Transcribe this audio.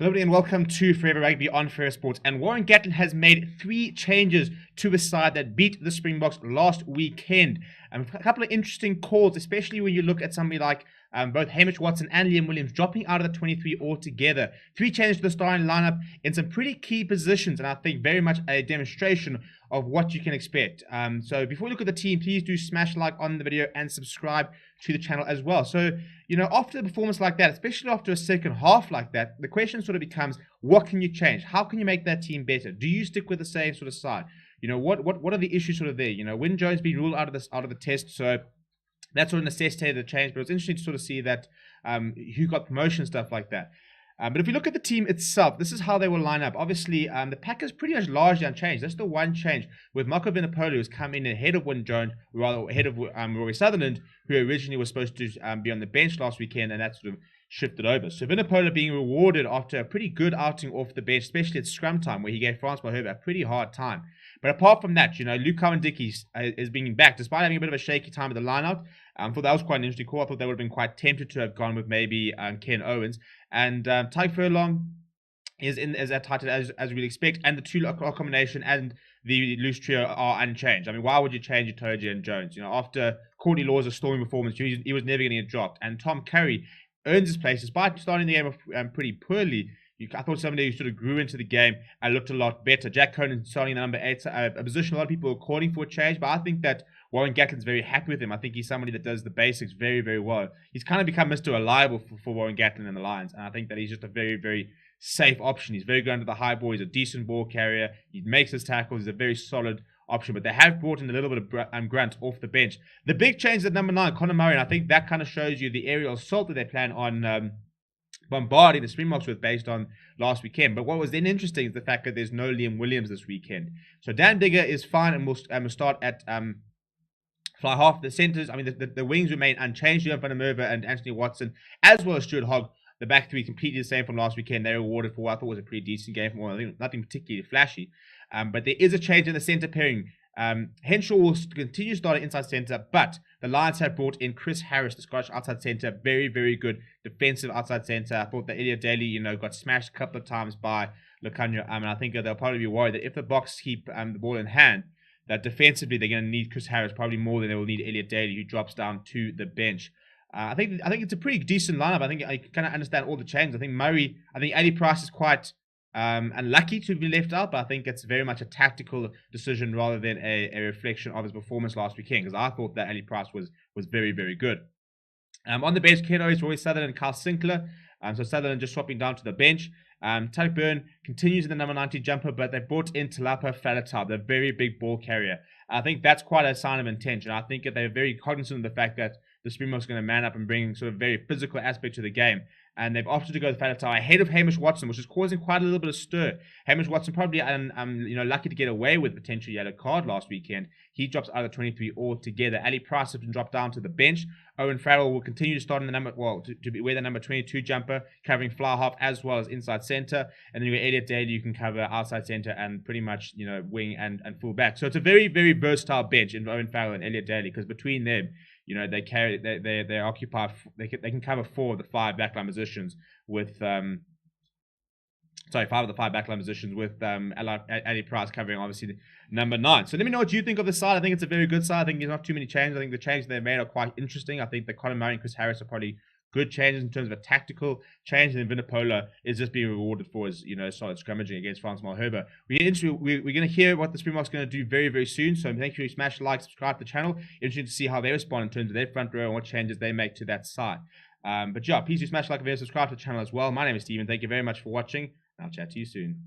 Hello and welcome to Forever Rugby on Fair Sports. And Warren Gatland has made 3 changes to a side that beat the Springboks last weekend. A couple of interesting calls, especially when you look at somebody like both Hamish Watson and Liam Williams dropping out of the 23 altogether. 3 changes to the starting lineup in some pretty key positions, and I think very much a demonstration of what you can expect. So before we look at the team, please do smash like on the video and subscribe to the channel as well. So, after a performance like that, especially after a second half like that, the question sort of becomes, what can you change? How can you make that team better? Do you stick with the same sort of side? What are the issues sort of there? Wynne Jones being ruled out of the test, so that sort of necessitated a change, but it was interesting to sort of see that who got promotion and stuff like that. But if you look at the team itself, this is how they will line up. Obviously, the pack is pretty much largely unchanged. That's the one change with Marco Vinopola, who's come in ahead of Wynne Jones, rather ahead of Rory Sutherland, who originally was supposed to be on the bench last weekend, and that sort of shifted over. So Vinopola being rewarded after a pretty good outing off the bench, especially at scrum time, where he gave Francois Herbert a pretty hard time. But apart from that, Luke Cowan-Dickie is being back, despite having a bit of a shaky time with the line-out. I thought that was quite an interesting call. I thought they would have been quite tempted to have gone with maybe Ken Owens. And Tyke Furlong is as tight as we'd expect. And the two-lock combination and the loose trio are unchanged. I mean, why would you change Itoje and Jones? After Courtney Law's storming performance, he was never going to get dropped. And Tom Curry earns his place, despite starting the game pretty poorly. I thought somebody who sort of grew into the game and looked a lot better. Jack Conan starting the number 8, a position a lot of people are calling for a change, but I think that Warren Gatland's very happy with him. I think he's somebody that does the basics very, very well. He's kind of become Mr. Reliable for Warren Gatland and the Lions, and I think that he's just a very, very safe option. He's very good under the high ball. He's a decent ball carrier. He makes his tackles. He's a very solid option, but they have brought in a little bit of grunt off the bench. The big change is at number 9, Connor Murray, and I think that kind of shows you the aerial assault that they plan on bombarding the Springboks with based on last weekend. But what was then interesting is the fact that there's no Liam Williams this weekend. So Dan Digger is fine and will start at fly half. The centres, I mean, the wings remain unchanged. Van der Merwe and Anthony Watson, as well as Stuart Hogg. The back 3 completely the same from last weekend. They were rewarded for what I thought was a pretty decent game from all. I think nothing particularly flashy. But there is a change in the centre pairing. Henshaw will continue starting inside centre, but the Lions have brought in Chris Harris, the Scottish outside centre, very, very good defensive outside centre. I thought that Elliot Daly, got smashed a couple of times by Lukhanyo, and I think they'll probably be worried that if the Boks keep the ball in hand, that defensively they're going to need Chris Harris probably more than they will need Elliot Daly, who drops down to the bench. I think it's a pretty decent lineup. I think I kind of understand all the changes. I think Ali Price is quite unlucky to be left out, but I think it's very much a tactical decision rather than a reflection of his performance last weekend, because I thought that Ali Price was very, very good. On the bench, Ken Owens, Roy Sutherland, and Kyle Sinclair. So Sutherland just swapping down to the bench. Tariq Byrne continues in the number 90 jumper, but they brought in Talapa Falatau, the very big ball carrier. I think that's quite a sign of intention. I think that they're very cognizant of the fact that the Springboks are going to man up and bring sort of very physical aspect to the game. And they've opted to go with Falatau ahead of Hamish Watson, which is causing quite a little bit of stir. Hamish Watson probably lucky to get away with potential yellow card last weekend. He drops out of the 23 altogether. Ali Price has been dropped down to the bench. Owen Farrell will continue to start in the to wear the number 22 jumper, covering fly half as well as inside centre. And then you got Elliot Daly, you can cover outside centre and pretty much wing and full back. So it's a very, very versatile bench in Owen Farrell and Elliot Daly, because between them, they occupy, they can cover 4 of the 5 backline positions with 5 of the 5 backline positions with Ali Price covering obviously the number 9. So let me know what you think of the side. I think it's a very good side. I think there's not too many changes. I think the changes they've made are quite interesting. I think that Conor Murray and Chris Harris are probably good changes in terms of a tactical change, and then Vinopola is just being rewarded for his solid scrummaging against Francois Herbert. We're going to hear what the Springboks are going to do very, very soon, so make sure you smash like, subscribe to the channel. Interesting to see how they respond in terms of their front row and what changes they make to that side. But yeah, please do smash like, video, subscribe to the channel as well. My name is Steven. Thank you very much for watching, and I'll chat to you soon.